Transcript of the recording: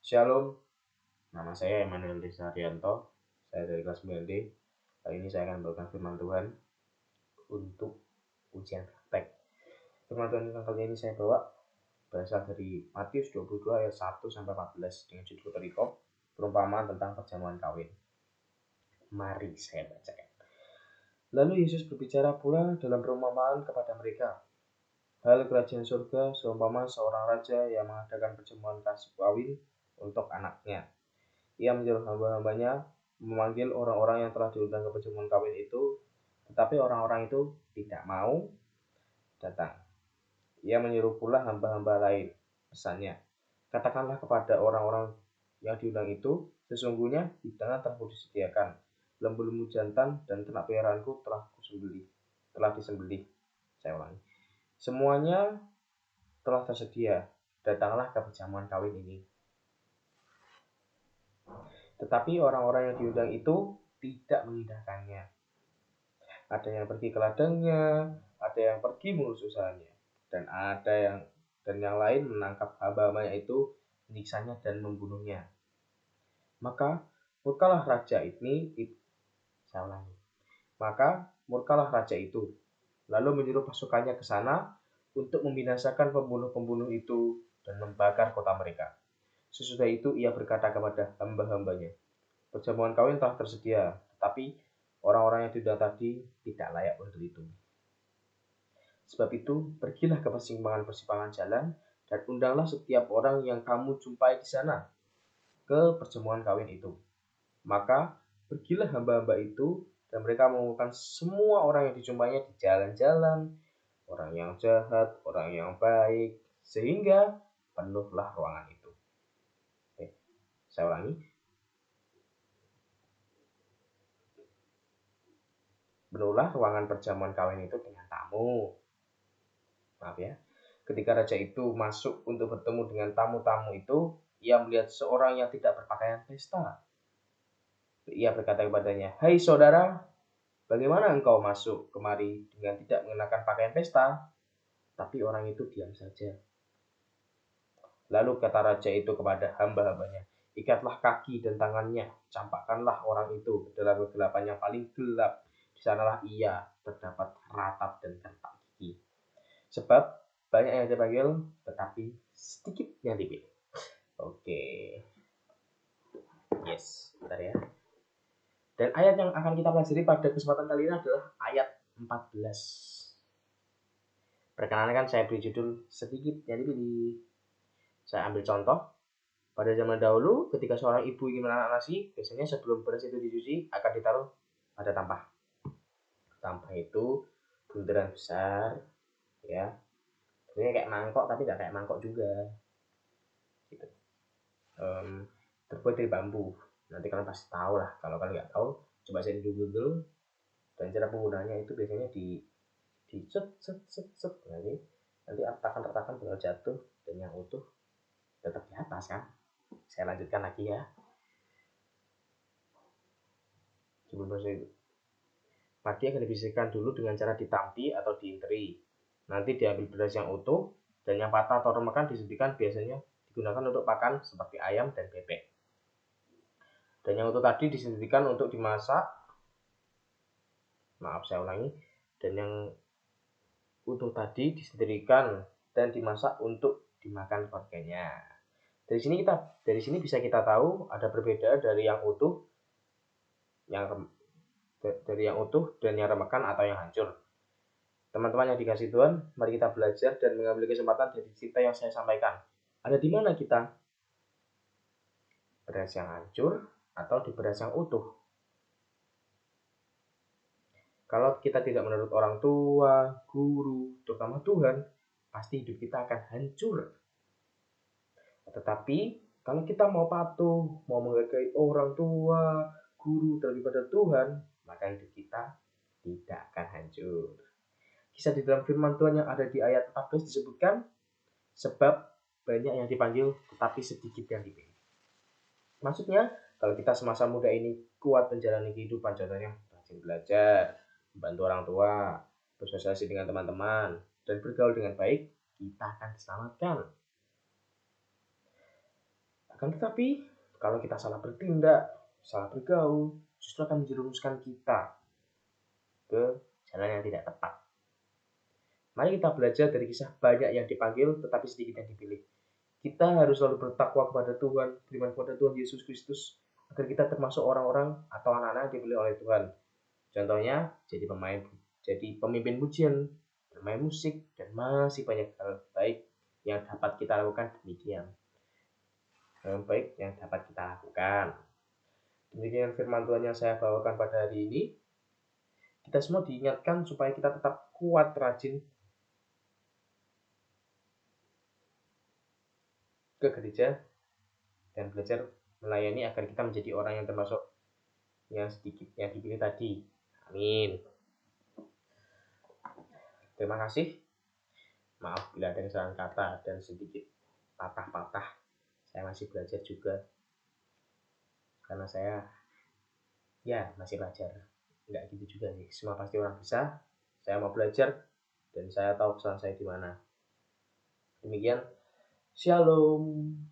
Shalom, nama saya Emmanuel Desarianto. Saya dari kelas 9D. Kali ini saya akan membawakan firman Tuhan untuk ujian praktek. Firman Tuhan yang kali ini saya bawa berasal dari Matius 22 ayat 1 sampai 14 dengan judul perikop perumpamaan tentang perjamuan kawin. Mari saya bacakan. Lalu Yesus berbicara pula dalam perumpamaan kepada mereka. Hal kerajaan surga seumpama seorang raja yang mengadakan perjamuan kasih kawin untuk anaknya. Ia menyuruh hamba-hambanya memanggil orang-orang yang telah diundang ke perjamuan kawin itu, tetapi orang-orang itu tidak mau datang. Ia menyuruh pula hamba-hamba lain, pesannya, katakanlah kepada orang-orang yang diundang itu, sesungguhnya hidangan telah disediakan, lembu-lembu jantan dan ternak peliharaanku telah disembelih. Saya ulangi. Semuanya telah tersedia, datanglah ke perjamuan kawin ini. Tetapi orang-orang yang diundang itu tidak mengindahkannya. Ada yang pergi ke ladangnya, ada yang pergi mengurus usahanya, dan yang lain menangkap hamba-hambanya itu, menyiksanya dan membunuhnya. Maka murkalah raja itu, lalu menyuruh pasukannya ke sana untuk membinasakan pembunuh-pembunuh itu dan membakar kota mereka. Sesudah itu ia berkata kepada hamba-hambanya, perjamuan kawin telah tersedia, tetapi orang-orang yang diundang tadi tidak layak untuk itu. Sebab itu, pergilah ke persimpangan-persimpangan jalan dan undanglah setiap orang yang kamu jumpai di sana ke perjamuan kawin itu. Maka pergilah hamba-hamba itu dan mereka mengumpulkan semua orang yang dijumpainya di jalan-jalan, orang yang jahat, orang yang baik, sehingga penuhlah ruangan itu. Saya ulangi. Penuhlah ruangan perjamuan kawin itu dengan tamu. Maaf ya. Ketika raja itu masuk untuk bertemu dengan tamu-tamu itu, ia melihat seorang yang tidak berpakaian pesta. Ia berkata kepadanya, "Hai saudara, bagaimana engkau masuk kemari dengan tidak mengenakan pakaian pesta?" Tapi orang itu diam saja. Lalu kata raja itu kepada hamba-hambanya, ikatlah kaki dan tangannya, campakkanlah orang itu ke dalam kegelapan yang paling gelap. Di sanalah ia terdapat ratap dan kertak gigi. Sebab banyak yang dipanggil, tetapi sedikit yang dipilih. Oke. Yes, bentar ya. Dan ayat yang akan kita pelajari pada kesempatan kali ini adalah ayat 14. Perkenalkan saya beri judul sedikit yang dipilih. Saya ambil contoh. Pada zaman dahulu, ketika seorang ibu ingin menanak nasi, biasanya sebelum beras itu dicuci akan ditaruh pada tampah. Tampah itu bunderan besar, ya. Sebenarnya kayak mangkok, tapi nggak kayak mangkok juga. Gitu. Terbuat dari bambu. Nanti kalian pasti tahu lah. Kalau kalian nggak tahu, coba cari di Google. Dan cara penggunaannya itu biasanya di set. Nanti retakan bakal jatuh dan yang utuh tetap di atas kan. Saya lanjutkan lagi ya. Sebelum proses itu, padi akan dibersihkan dulu dengan cara ditampi atau diinteri. Nanti diambil beras yang utuh dan yang patah atau remakan disuntikan, biasanya digunakan untuk pakan seperti ayam dan bebek. Dan yang utuh tadi disuntikan untuk dimasak. Maaf, saya ulangi. Dan yang utuh tadi disendirikan dan dimasak untuk dimakan keluarganya. Dari sini bisa kita tahu ada perbedaan dari yang utuh, dari yang utuh dan yang remakan atau yang hancur. Teman-teman yang dikasih Tuhan, mari kita belajar dan mengambil kesempatan dari cerita yang saya sampaikan. Ada di mana kita? Beras yang hancur atau di beras yang utuh? Kalau kita tidak menurut orang tua, guru, terutama Tuhan, pasti hidup kita akan hancur. Tetapi kalau kita mau patuh, mau menghargai orang tua, guru daripada Tuhan, maka hidup kita tidak akan hancur. Kisah di dalam firman Tuhan yang ada di ayat 14 disebutkan, sebab banyak yang dipanggil, tetapi sedikit yang dipilih. Maksudnya, kalau kita semasa muda ini kuat menjalani kehidupan, contohnya rajin belajar, membantu orang tua, bersosialisasi dengan teman-teman, dan bergaul dengan baik, kita akan diselamatkan. Akan tetapi, kalau kita salah bertindak, salah bergaul, justru akan menjerumuskan kita ke jalan yang tidak tepat. Mari kita belajar dari kisah banyak yang dipanggil, tetapi sedikit yang dipilih. Kita harus selalu bertakwa kepada Tuhan, beriman kepada Tuhan Yesus Kristus, agar kita termasuk orang-orang atau anak-anak yang dipilih oleh Tuhan. Contohnya, jadi pemimpin pujian, bermain musik, dan masih banyak hal baik yang dapat kita lakukan demikian. Hal baik yang dapat kita lakukan. Demikian firman Tuhan yang saya bawakan pada hari ini. Kita semua diingatkan supaya kita tetap kuat, rajin ke gereja dan belajar melayani agar kita menjadi orang yang termasuk yang sedikit yang dipilih tadi. Amin. Terima kasih. Maaf bila ada kesalahan kata dan sedikit patah-patah. Saya masih belajar juga. Karena saya masih belajar. Enggak gitu juga sih. Semua pasti orang bisa. Saya mau belajar dan saya tahu kesalahan saya di mana. Demikian. Shalom.